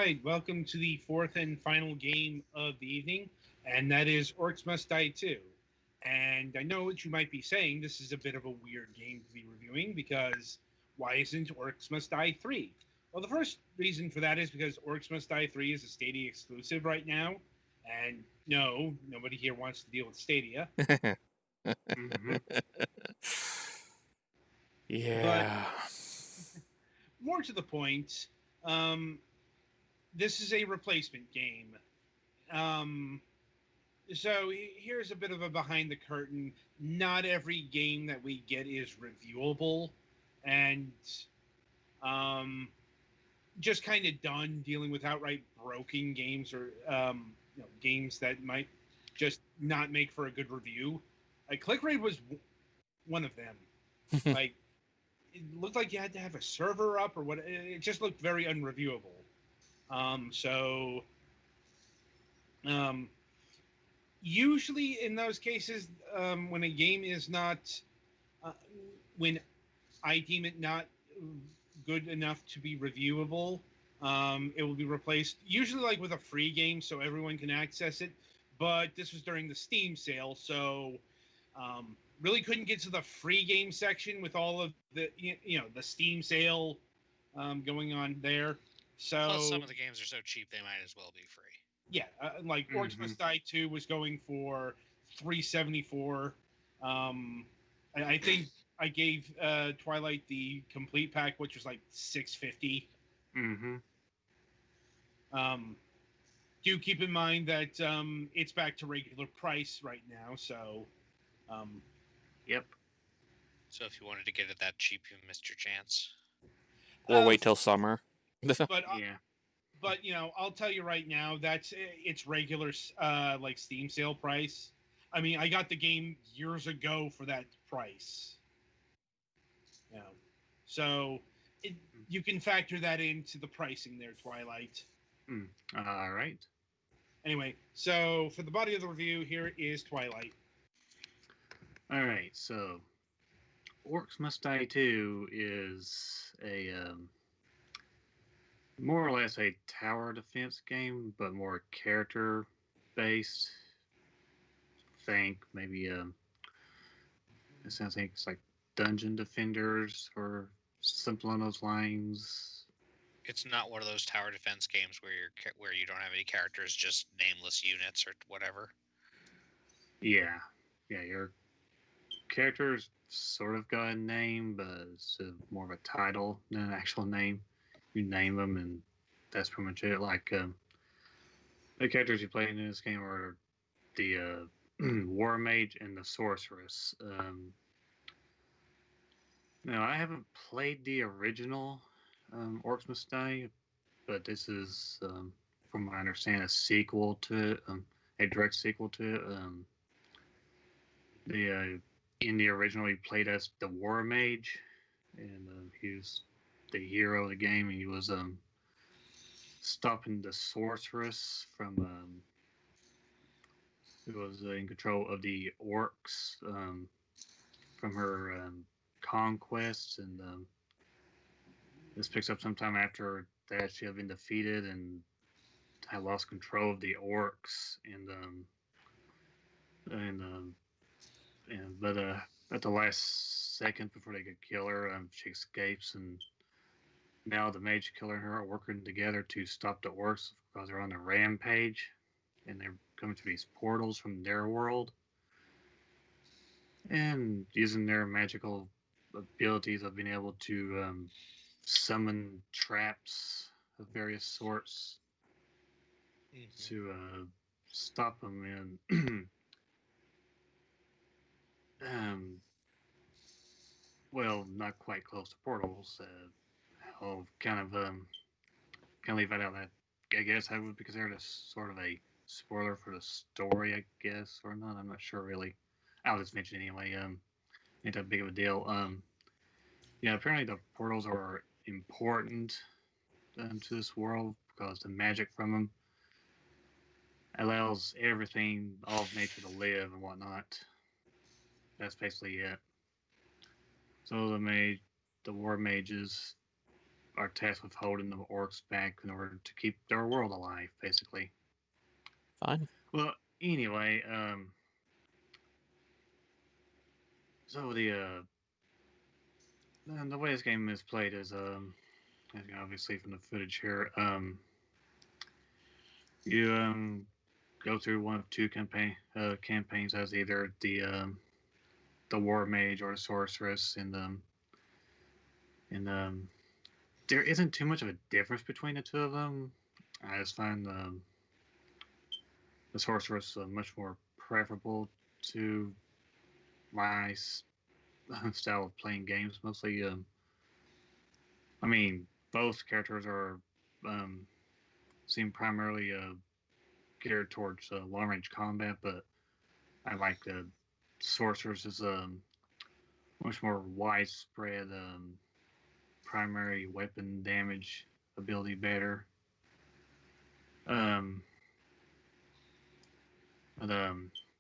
right, welcome to the fourth and final game of the evening, and that is Orcs Must Die 2. And I know what you might be saying, this is a bit of a weird game to be reviewing because why isn't Orcs Must Die 3? Well, the first reason for that is because Orcs Must Die 3 is a Stadia exclusive right now, and no, nobody here wants to deal with Stadia. Mm-hmm. But Yeah. more to the point, um, this is a replacement game. Um, So here's a bit of a behind the curtain. Not every game that we get is reviewable, and um, just kind of done dealing with outright broken games or games that might just not make for a good review. Like Click Rate was one of them. Like it looked like you had to have a server up or what. It just looked very unreviewable. So um, usually in those cases, when a game is not, uh, when I deem it not good enough to be reviewable, it will be replaced usually like with a free game so everyone can access it. But this was during the Steam sale, so really couldn't get to the free game section with all of the the Steam sale going on there. So Plus, some of the games are so cheap they might as well be free. yeah, like Orcs Must Die 2 was going for $374. I think I gave Twilight the complete pack, which was like $650. Mm-hmm. Do keep in mind that it's back to regular price right now, so Yep. So if you wanted to get it that cheap, you missed your chance. Or wait till summer. but Yeah. but I'll tell you right now, that's its regular like Steam sale price. I mean, I got the game years ago for that price. So you can factor that into the pricing there, Twilight. All right. Anyway, so for the body of the review, here is Twilight. All right. So, Orcs Must Die 2 is a more or less a tower defense game, but more character based. Think maybe it sounds like it's like Dungeon Defenders or something along those lines. It's not one of those tower defense games where you don't have any characters, just nameless units or whatever. Yeah, your characters sort of got a name, but it's more of a title than an actual name. You name them, and that's pretty much it. Like the characters you play in this game are the War Mage and the Sorceress. Now, I haven't played the original Orcs Must Die, but this is, from what I understand, a sequel to it, a direct sequel to it. In the original, he played as the War Mage, and he was the hero of the game. And he was stopping the Sorceress from who was in control of the Orcs from her conquests, and this picks up sometime after that she had been defeated and had lost control of the Orcs, but at the last second before they could kill her, she escapes, and now the mage killer and her are working together to stop the Orcs because they're on a rampage, and they're coming through these portals from their world, and using their magical abilities of being able to summon traps of various sorts to stop them. And well, not quite close to portals. I'll kind of leave that out. That I guess I would be considered a sort of a spoiler for the story, I guess, or not. I'm not sure really. I'll just mention anyway. Ain't that big of a deal. Yeah, apparently the portals are important to this world because the magic from them allows everything, all of nature, to live and whatnot. That's basically it. So the war mages are tasked with holding the orcs back in order to keep their world alive, basically. Fine. Well, anyway, so the way this game is played is as you can obviously from the footage here, you go through one of two campaigns as either the war mage or the sorceress, and there isn't too much of a difference between the two of them. I just find the sorceress much more preferable to my style of playing games. Mostly, I mean, both characters are seem primarily geared towards long range combat, but I like the sorceress is much more widespread primary weapon damage ability better. Um, but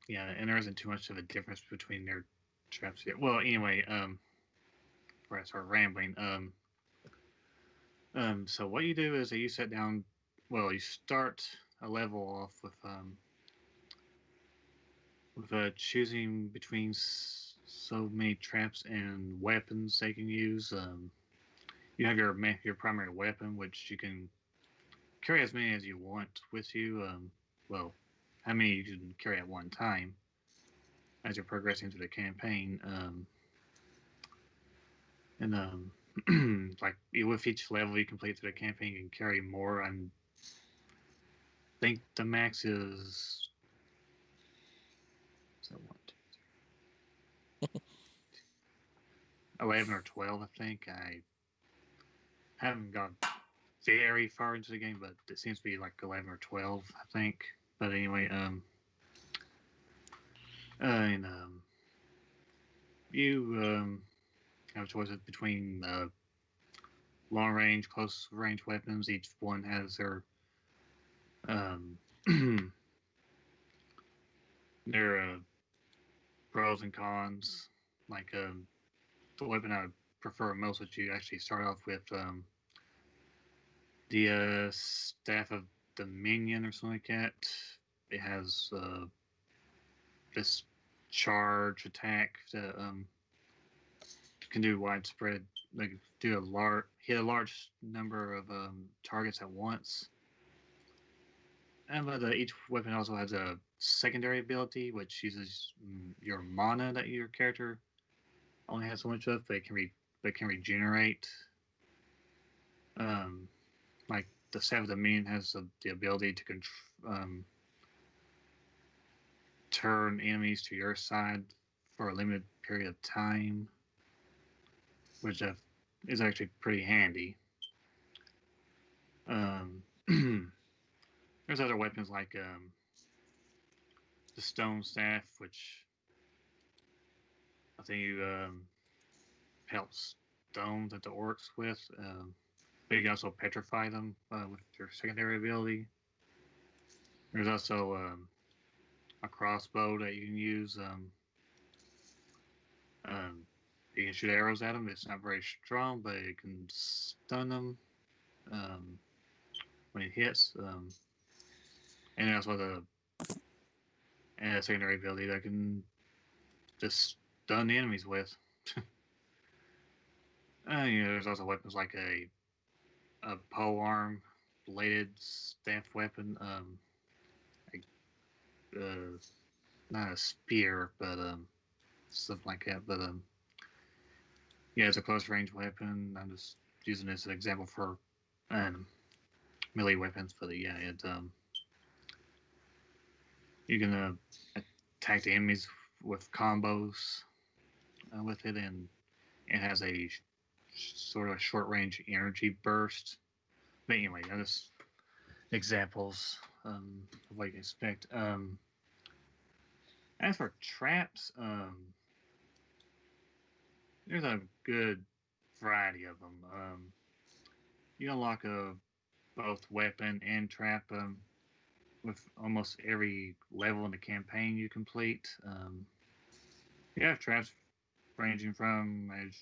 yeah, and there isn't too much of a difference between their traps yet. Well, anyway, before I start rambling, so what you do is that you set down. Well, you start a level off with choosing between so many traps and weapons they can use. You have your primary weapon, which you can carry as many as you want with you. Well, how many you can carry at one time as you're progressing through the campaign. And like with each level you complete through the campaign, you can carry more. I think the max is so 11 or 12. I think I haven't gone very far into the game, but it seems to be like 11 or 12. I think. But anyway, and you have choices between long range, close range weapons. Each one has their um, their pros and cons. Like the weapon I would prefer most, which you actually start off with the staff of Dominion or something like that. It has this charge attack that can do widespread, like do hit a large number of targets at once. And but each weapon also has a secondary ability, which uses your mana that your character only has so much of, but it can regenerate. Like the Staff of the Mean has the ability to turn enemies to your side for a limited period of time, which is actually pretty handy. There's other weapons like the Stone Staff, which I think you helps stone that the orcs with. But you can also petrify them with your secondary ability. There's also a crossbow that you can use. You can shoot arrows at them. It's not very strong, but it can stun them when it hits. And also a secondary ability that can just stun the enemies with. There's also weapons like a polearm bladed staff weapon, not a spear, but stuff like that. But yeah, it's a close range weapon. I'm just using this as an example for melee weapons. But yeah, you can attack the enemies with combos with it, and it has a sort of short range energy burst. But anyway, just examples of what you can expect. As for traps, there's a good variety of them. You unlock both weapon and trap with almost every level in the campaign you complete. You have traps ranging from, as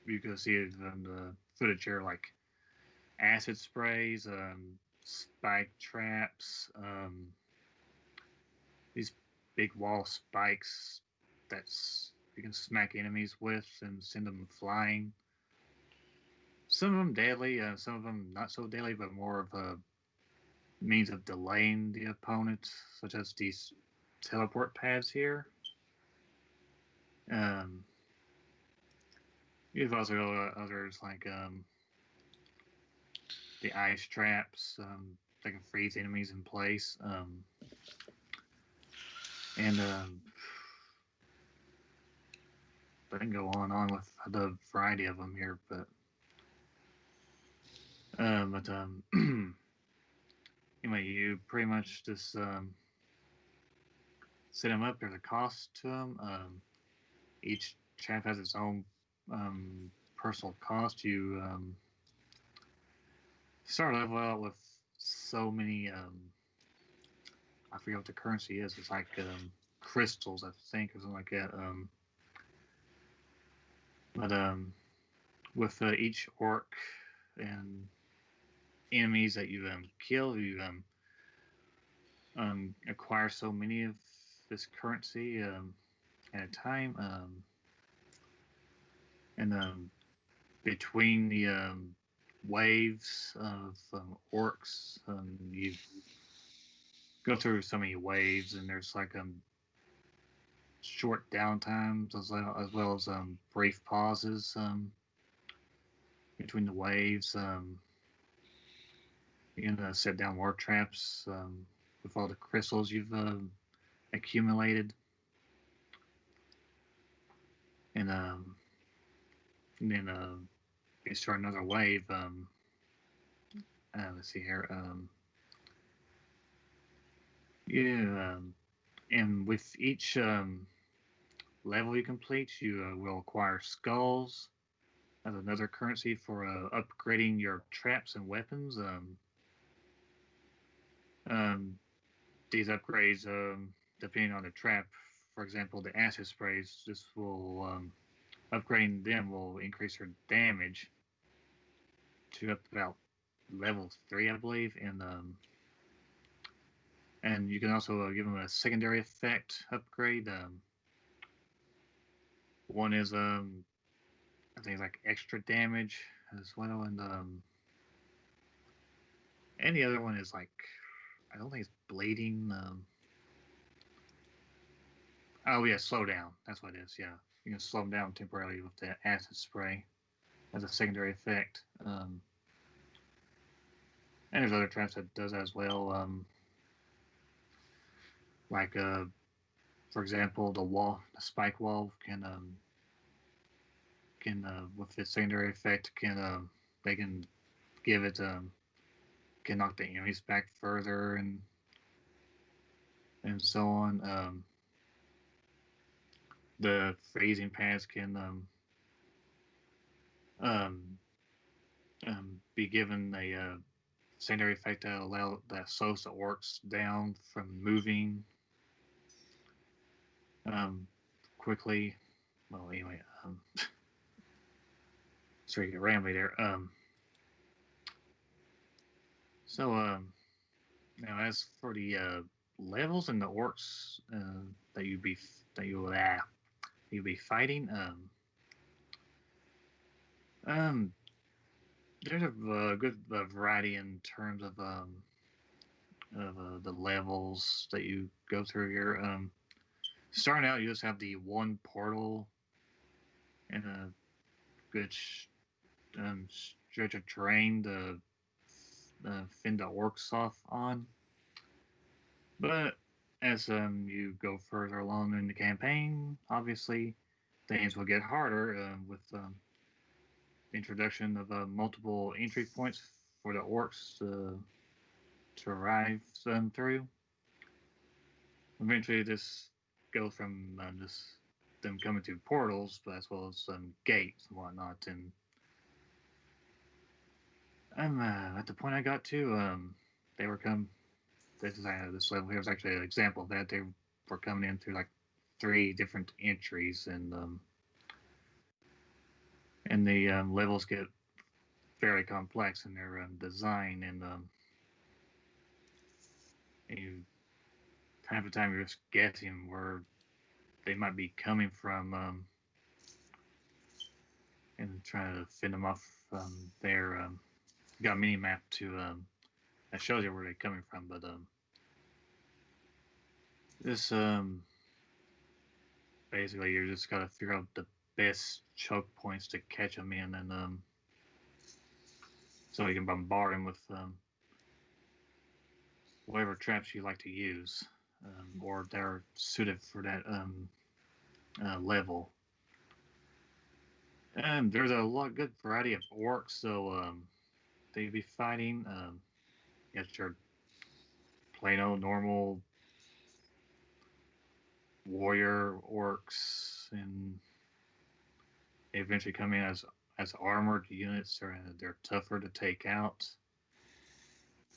you can see it on the footage here, like acid sprays, spike traps, these big wall spikes that's you can smack enemies with and send them flying. Some of them deadly, some of them not so deadly, but more of a means of delaying the opponent, such as these teleport pads here. You've also got others like the ice traps that can freeze enemies in place. And I can go on and on with the variety of them here, but anyway, you pretty much just set them up. There's a cost to them. Each trap has its own personal cost. You start a level out with so many. I forget what the currency is. It's like crystals, I think, or something like that. But with each orc and enemies that you kill, you acquire so many of this currency at a time. And between the waves of orcs, you go through so many waves, and there's like short downtimes as well as brief pauses between the waves. You can set down more traps with all the crystals you've accumulated, and then you start another wave. Let's see here. And with each level you complete, you will acquire skulls as another currency for upgrading your traps and weapons. These upgrades, depending on the trap, for example, the acid sprays, this will upgrading them will increase their damage to up to about level 3, I believe, and you can also give them a secondary effect upgrade. One is I think it's like extra damage as well, and the other one is like I don't think it's bleeding. Oh yeah, slow down. That's what it is. Yeah, you can slow them down temporarily with the acid spray as a secondary effect. And there's other traps that does that as well. Like for example, the spike wall can with its secondary effect they can give it can knock the enemies back further and so on. The freezing pads can be given a secondary effect that slows the orcs down from moving quickly. Well, anyway, sorry to get rambly there. So now as for the levels and the orcs that you'll be fighting, there's a good variety in terms of the levels that you go through here. Starting out, you just have the one portal and a good stretch of terrain to fend the orcs off on. But as you go further along in the campaign, obviously things will get harder with the introduction of multiple entry points for the orcs to arrive through. Eventually, this goes from just them coming through portals, but as well as gates and whatnot. And I'm at the point I got to. They were come. This level here is actually an example of that. They were coming in through like 3 different entries, and the levels get fairly complex in their design, and you half the time you're just guessing where they might be coming from, and trying to fend them off there. Got a mini map to that shows you where they're coming from, but this basically you're just gotta figure out the best choke points to catch them in, and so you can bombard them with whatever traps you like to use, or they're suited for that level. And there's a good variety of orcs, so they'd be fighting. Get your plain old normal warrior orcs, and they eventually come in as armored units. They're tougher to take out.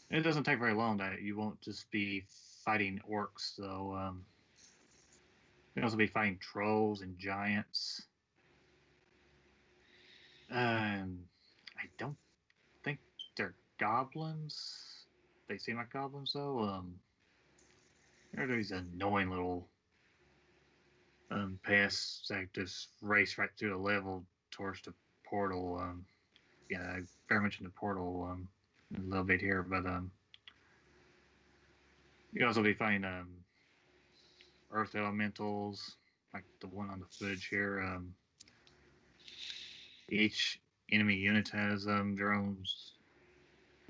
It doesn't take very long that you won't just be fighting orcs, though. You'll also be fighting trolls and giants. And I don't think they're goblins. They seem like goblins, though. They're these annoying little pests that just race right through the level towards the portal. Yeah, I very much in the portal a little bit here, but you also be finding earth elementals, like the one on the footage here. Each enemy unit has their own,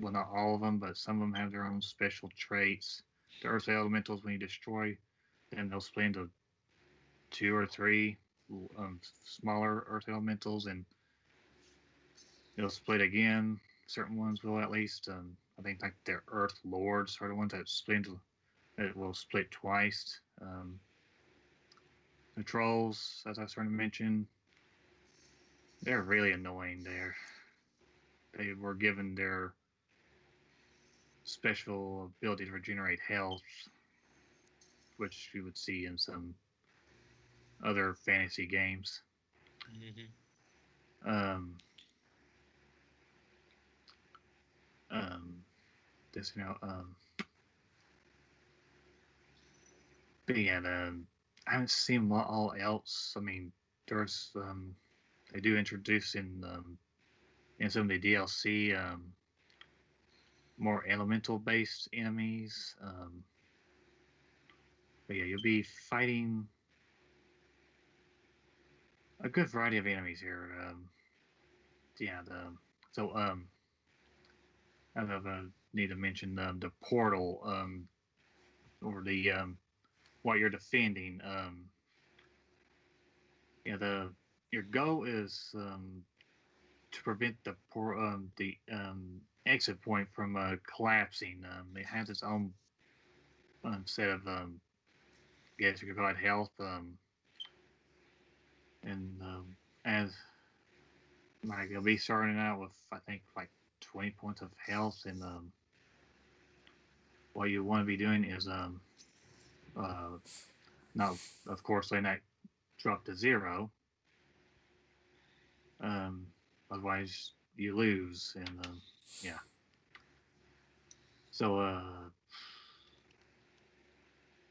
well, not all of them, but some of them have their own special traits. The earth elementals, when you destroy them, they'll split into 2 or 3 smaller earth elementals, and they'll split again. Certain ones will, at least. I think like the earth lords are the ones that split into, that will split twice. The trolls, as I was starting to mention, they're really annoying. They were given their special ability to regenerate health, which you would see in some other fantasy games. Mm-hmm. This, but yeah, I haven't seen all else. I mean, there's they do introduce in some of the DLC more elemental based enemies. But yeah, you'll be fighting a good variety of enemies here. Yeah, so I need to mention the portal, or the what you're defending. Yeah, your goal is to prevent the exit point from collapsing. It has its own set of I guess you could call it health, and as like you'll be starting out with, I think, like 20 points of health, and what you want to be doing is not, of course, letting that drop to 0. Otherwise you lose, and yeah. So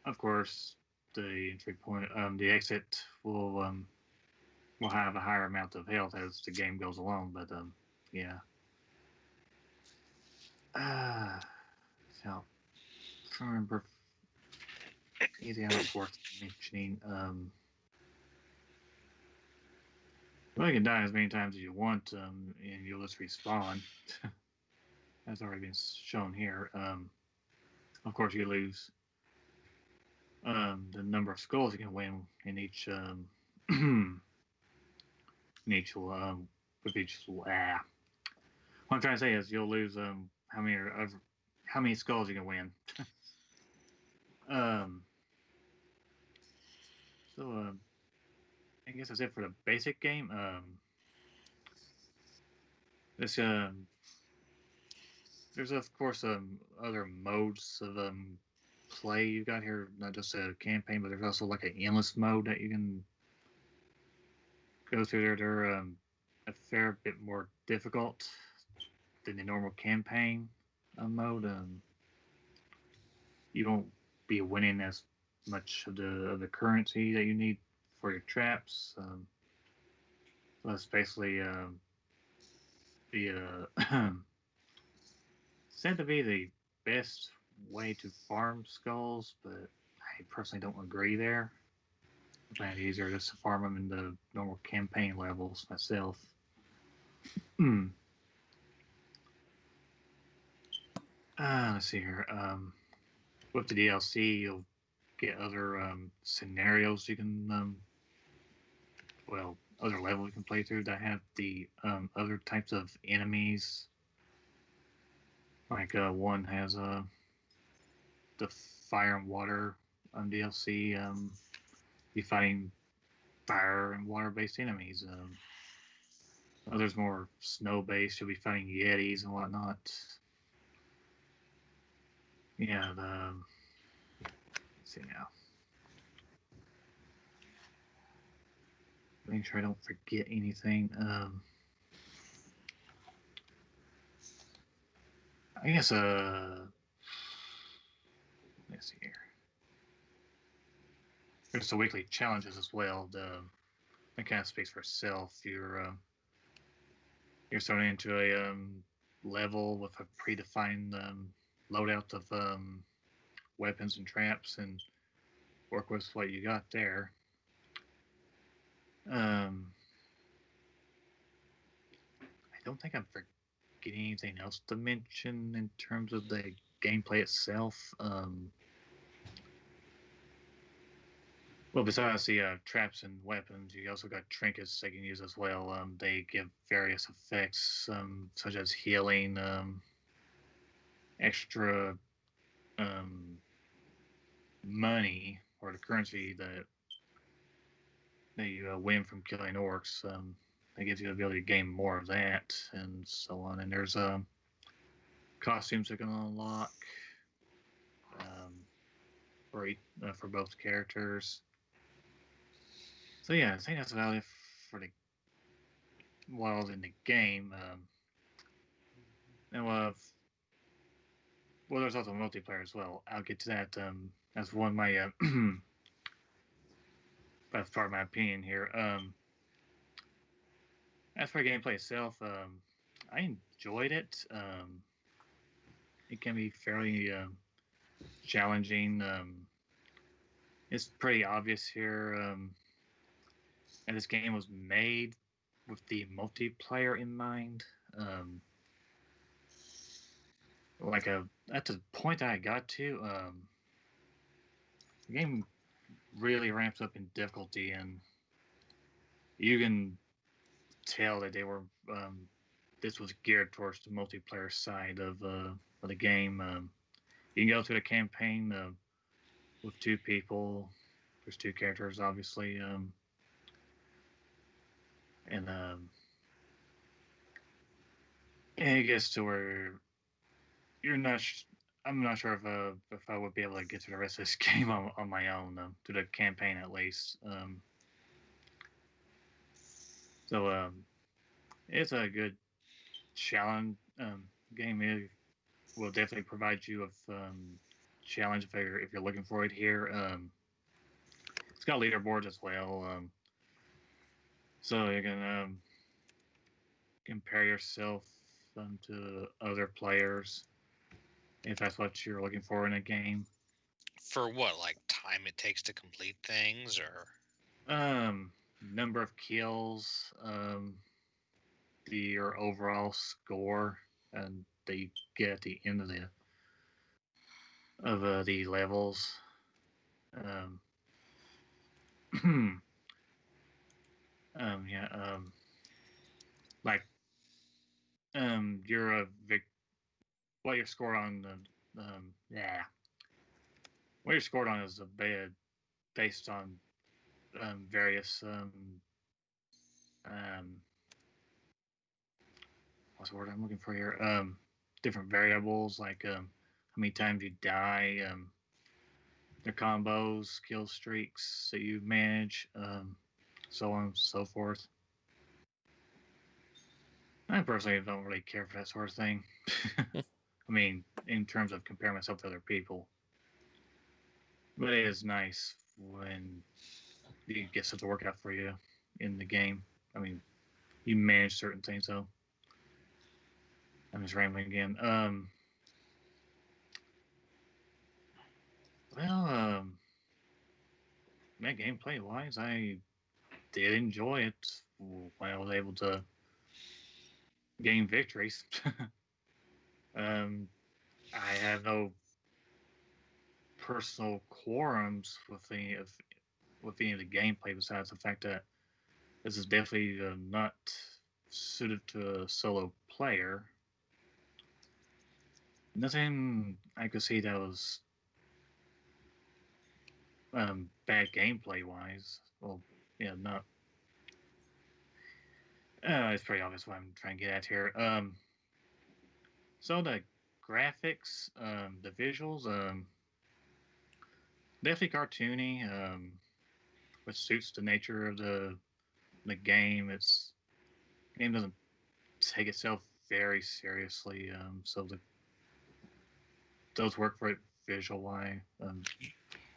of course the entry point, the exit will have a higher amount of health as the game goes along, but yeah. So I'm trying to remember anything else worth mentioning. Well, you can die as many times as you want, and you'll just respawn. That's already been shown here. Of course, you lose the number of skulls you can win in each in each with each. What I'm trying to say is you'll lose how many skulls you can win. So I guess that's it for the basic game. This there's of course other modes of play you got here, not just a campaign, but there's also like an endless mode that you can go through there. They're a fair bit more difficult in the normal campaign mode, you won't be winning as much of the currency that you need for your traps. So that's basically the said to be the best way to farm skulls, but I personally don't agree there. I find it easier just to farm them in the normal campaign levels myself. Let's see here. With the DLC, you'll get other scenarios you can, other levels you can play through that have the other types of enemies. Like one has the fire and water DLC. Be fighting fire and water based enemies. Others more snow based. You'll be fighting yetis and whatnot. Yeah. Let's see now. Make sure I don't forget anything. I guess let's see here. There's the weekly challenges as well. That kind of speaks for itself. You're starting into a level with a predefined loadout of weapons and traps, and work with what you got there. I don't think I'm forgetting anything else to mention in terms of the gameplay itself. Well, besides the traps and weapons, you also got trinkets they can use as well. They give various effects, such as healing, extra money, or the currency that you win from killing orcs. That gives you the ability to gain more of that, and so on. And there's costumes you can unlock for both characters. So yeah, I think that's about it for the while in the game. And there's also multiplayer as well. I'll get to that. That's one of my that's part of my opinion here. As for gameplay itself, I enjoyed it. It can be fairly challenging. It's pretty obvious here, and this game was made with the multiplayer in mind. At the point that I got to, the game really ramps up in difficulty, and you can tell that they were this was geared towards the multiplayer side of the game. You can go through the campaign with two people. There's two characters, obviously, and it gets to where you're not. I'm not sure if I would be able to get through the rest of this game on my own, through the campaign at least. So it's a good challenge game. It will definitely provide you with challenge if you're looking for it here. It's got leaderboards as well, so you can compare yourself to other players if that's what you're looking for in a game. For what, like time it takes to complete things, or number of kills, your overall score, and that you get at the end of the levels. Like you're what you're scored on the what you're scored on is based on various what's the word I'm looking for here? Different variables, like how many times you die, the combos, kill streaks that you manage, so on and so forth. I personally don't really care for that sort of thing. I mean, in terms of comparing myself to other people. But it is nice when you get stuff to work out for you in the game. I mean, you manage certain things, so I'm just rambling again. Well, that gameplay wise, I did enjoy it when I was able to gain victories. I have no personal quorums with any of the gameplay besides the fact that this is definitely not suited to a solo player. Nothing I could see that was bad gameplay wise. Well, yeah, not. It's pretty obvious what I'm trying to get at here. So the graphics, the visuals, definitely cartoony, which suits the nature of the game. The game doesn't take itself very seriously, so those work for it visual wise,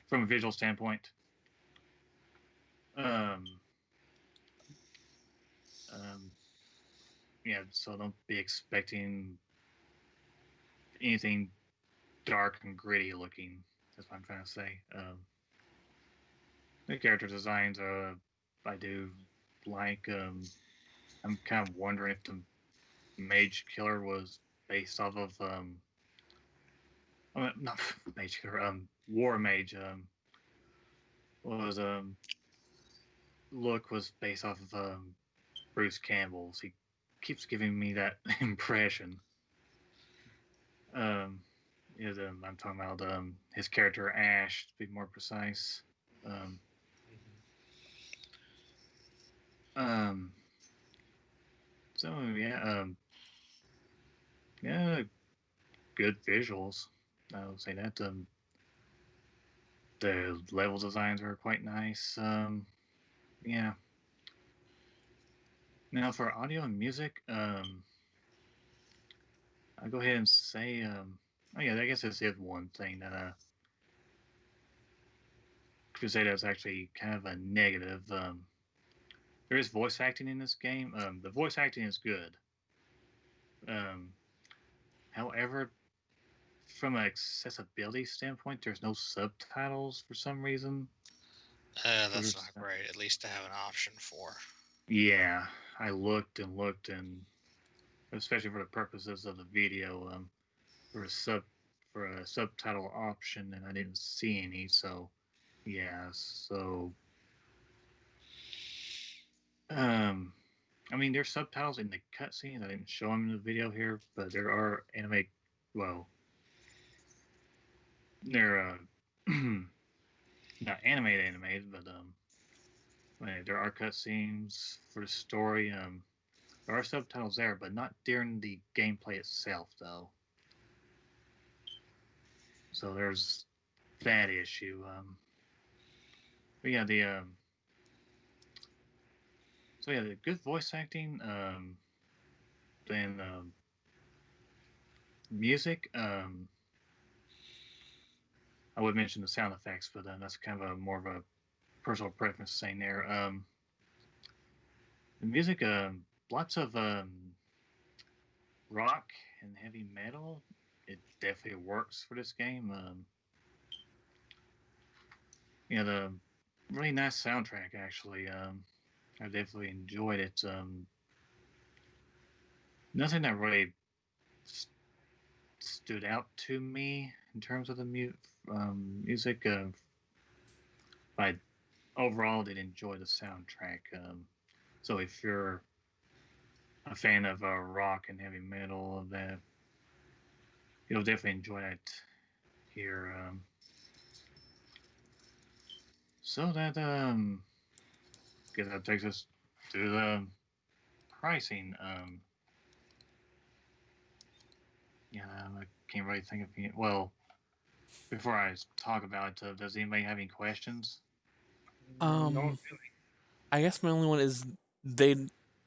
from a visual standpoint. Um, yeah, so don't be expecting anything dark and gritty looking. That's what I'm trying to say. The character designs, I do like. I'm kind of wondering if the Mage Killer was based off of not Mage Killer, War Mage. Was look was based off of Bruce Campbell's. He keeps giving me that impression. Yeah, I'm talking about his character Ash, to be more precise. Um, um, so yeah, good visuals. I would say that the level designs are quite nice. Yeah. Now for audio and music, I'll go ahead and say, oh yeah, I guess this is one thing that could say that's actually kind of a negative. There is voice acting in this game. The voice acting is good. Um, however, from an accessibility standpoint, there's no subtitles for some reason. That's not great. At least to have an option for. Yeah, I looked and looked, and especially for the purposes of the video, for a subtitle option, and I didn't see any. So, yeah. So, I mean, there's subtitles in the cutscenes. I didn't show them in the video here, but there are anime. Well, they're not animated, but there are cutscenes for the story. There are subtitles there, but not during the gameplay itself, though. So there's that issue. But yeah, the good voice acting. Then music. I would mention the sound effects, but that's kind of a more of a personal preference thing there. The music, lots of rock and heavy metal. It definitely works for this game. The really nice soundtrack actually. I definitely enjoyed it. Nothing that really stood out to me in terms of the music. I overall did enjoy the soundtrack. So if you're a fan of rock and heavy metal, of that you'll definitely enjoy that here. So that guess that takes us to the pricing. Yeah, I can't really think of any. Well, before I talk about it, does anybody have any questions? No Um, feeling. I guess my only one is they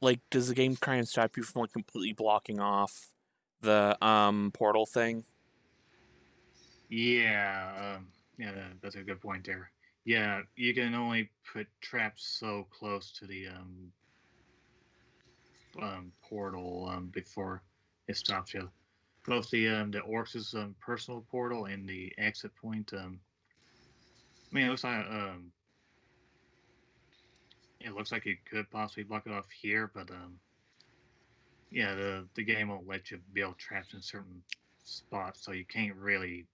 like, does the game try and stop you from like completely blocking off the portal thing? Yeah, yeah, that's a good point there. Yeah, you can only put traps so close to the portal before it stops you. Both the Orcs' personal portal and the exit point. I mean, it looks like you could possibly block it off here, but yeah, the game won't let you build traps in certain spots, so you can't really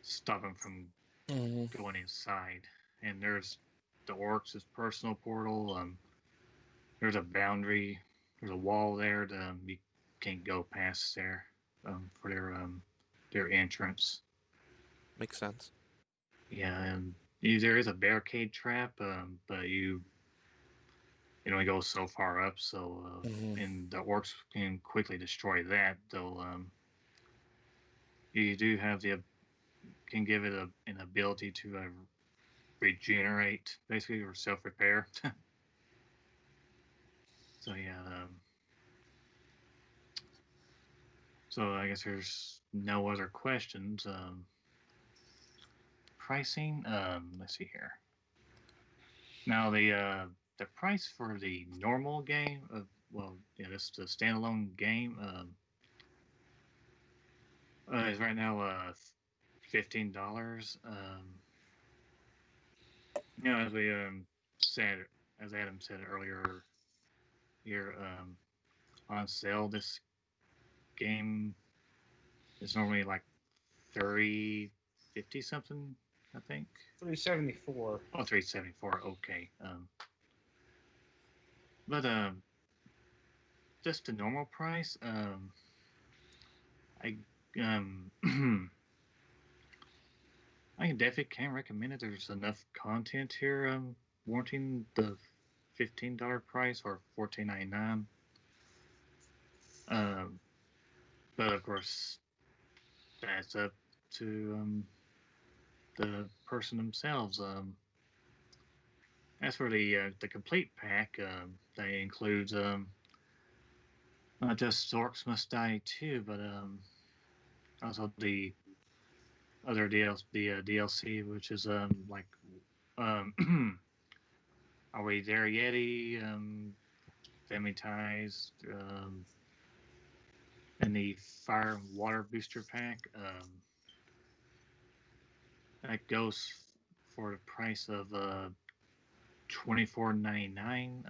stop them from Mm. going inside. And there's the Orcs' personal portal. There's a boundary. There's a wall there that you can't go past there for their entrance. Makes sense. Yeah, and there is a barricade trap, but you it only goes so far up. So and the Orcs can quickly destroy that. Though you do have can give it an ability to regenerate, basically, or self repair. So yeah. So I guess there's no other questions. Pricing. Let's see here. Now the price for the normal game of well, yeah, this the standalone game is right now $15. As we said, as Adam said earlier, here on sale, this game is normally like 30, 50 something, I think. 374. Oh, 374. Okay. But just the normal price. I um I definitely can recommend it. There's enough content here warranting the $15 price or $14.99. Um, but of course, that's up to the person themselves. As for the complete pack, that includes not just Orcs Must Die too, but also the other DLC, which is like um, Are We There Yeti, Family Ties, and the Fire and Water Booster Pack. That goes for the price of $24.99.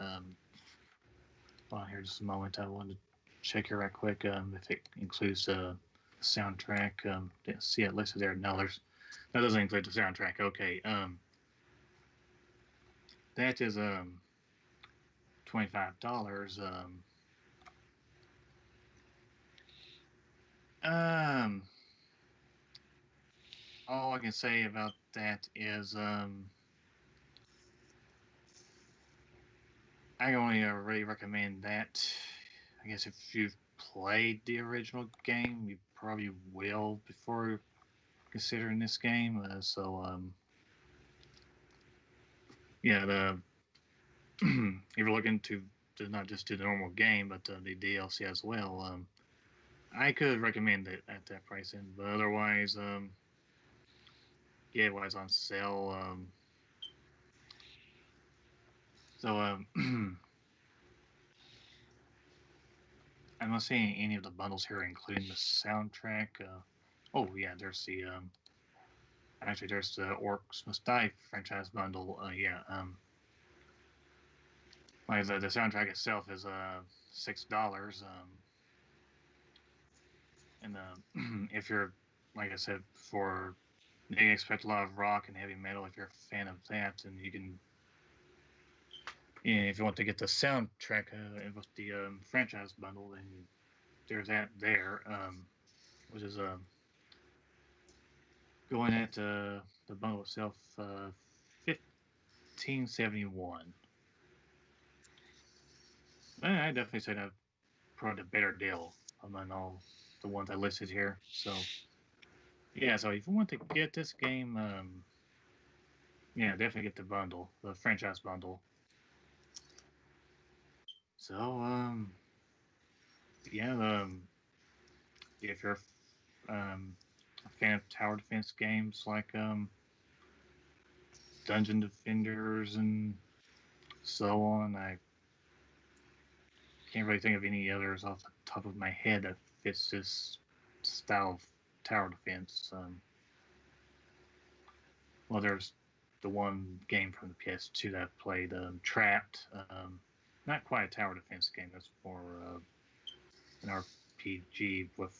Hold on here just a moment. I wanted to check here right quick if it includes the soundtrack. Didn't see it listed there. No, that doesn't include the soundtrack. Okay. That is $25. Um, all I can say about that is I only really recommend that. I guess if you've played the original game, you probably will before considering this game. Yeah, if you're looking to not just do the normal game, but the DLC as well, I could recommend it at that pricing. But otherwise, yeah, it was on sale. So I'm not seeing any of the bundles here, including the soundtrack. Oh yeah, there's there's the Orcs Must Die franchise bundle. Yeah, like the soundtrack itself is $6. And if you're, like I said before, you expect a lot of rock and heavy metal. If you're a fan of that, and you can, if you want to get the soundtrack with the franchise bundle, then there's that there, which is going at the bundle itself, $15.71. I definitely say that probably the better deal among all the ones I listed here. So yeah, so if you want to get this game, yeah, definitely get the bundle, the franchise bundle. So, yeah, if you're a fan of tower defense games like Dungeon Defenders and so on, I can't really think of any others off the top of my head that fits this style of tower defense. Well, there's the one game from the PS2 that I played, Trapped. Not quite a tower defense game. That's more an RPG with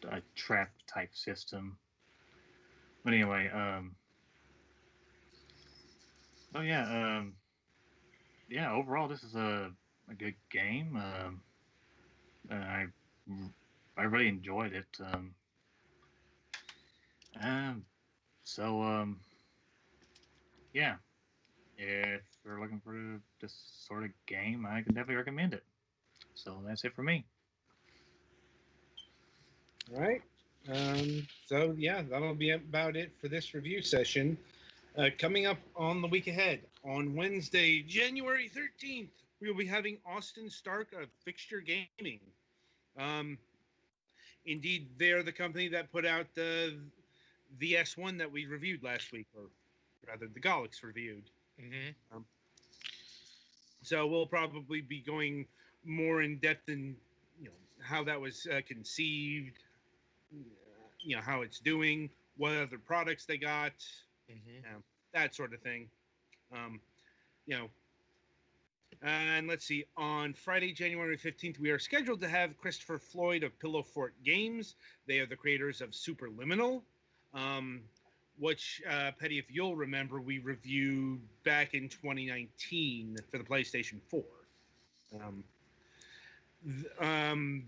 a trap type system. But anyway, oh yeah. Overall, this is a good game. I I really enjoyed it. Um, so yeah, if you're looking for this sort of game, I can definitely recommend it. So that's it for me. All right. So yeah, that'll be about it for this review session. Coming up on the week ahead, on Wednesday, January 13th, we will be having Austin Stark of Fixture Gaming. Indeed, they're the company that put out the S1 that we reviewed last week, or rather, the Golics reviewed. Mm-hmm. So we'll probably be going more in depth in, how that was conceived, how it's doing, what other products they got, that sort of thing. You know, and let's see, on Friday, January 15th, we are scheduled to have Christopher Floyd of Pillow Fort Games. They are the creators of Superliminal, which, Petty, if you'll remember, we reviewed back in 2019 for the PlayStation 4.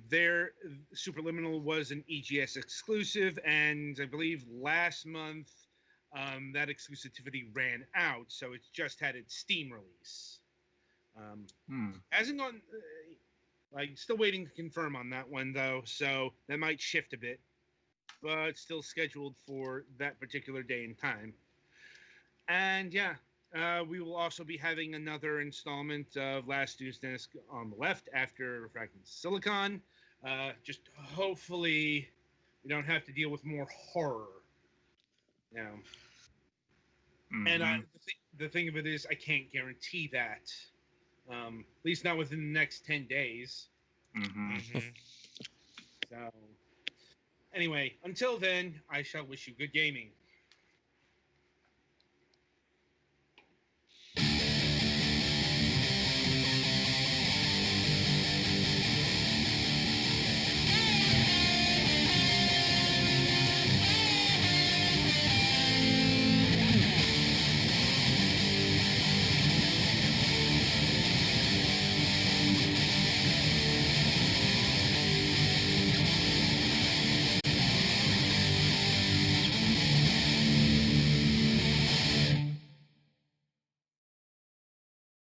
Their Superliminal was an EGS exclusive, and I believe last month that exclusivity ran out, so it's just had its Steam release. Hasn't gone. I'm still waiting to confirm on that one though, so that might shift a bit, but still scheduled for that particular day and time. And yeah, we will also be having another installment of Last Newsness on the left after Fragments Silicon. Just hopefully we don't have to deal with more horror. Now, and the thing of it is, I can't guarantee that. At least not within the next 10 days. So, anyway, until then, I shall wish you good gaming.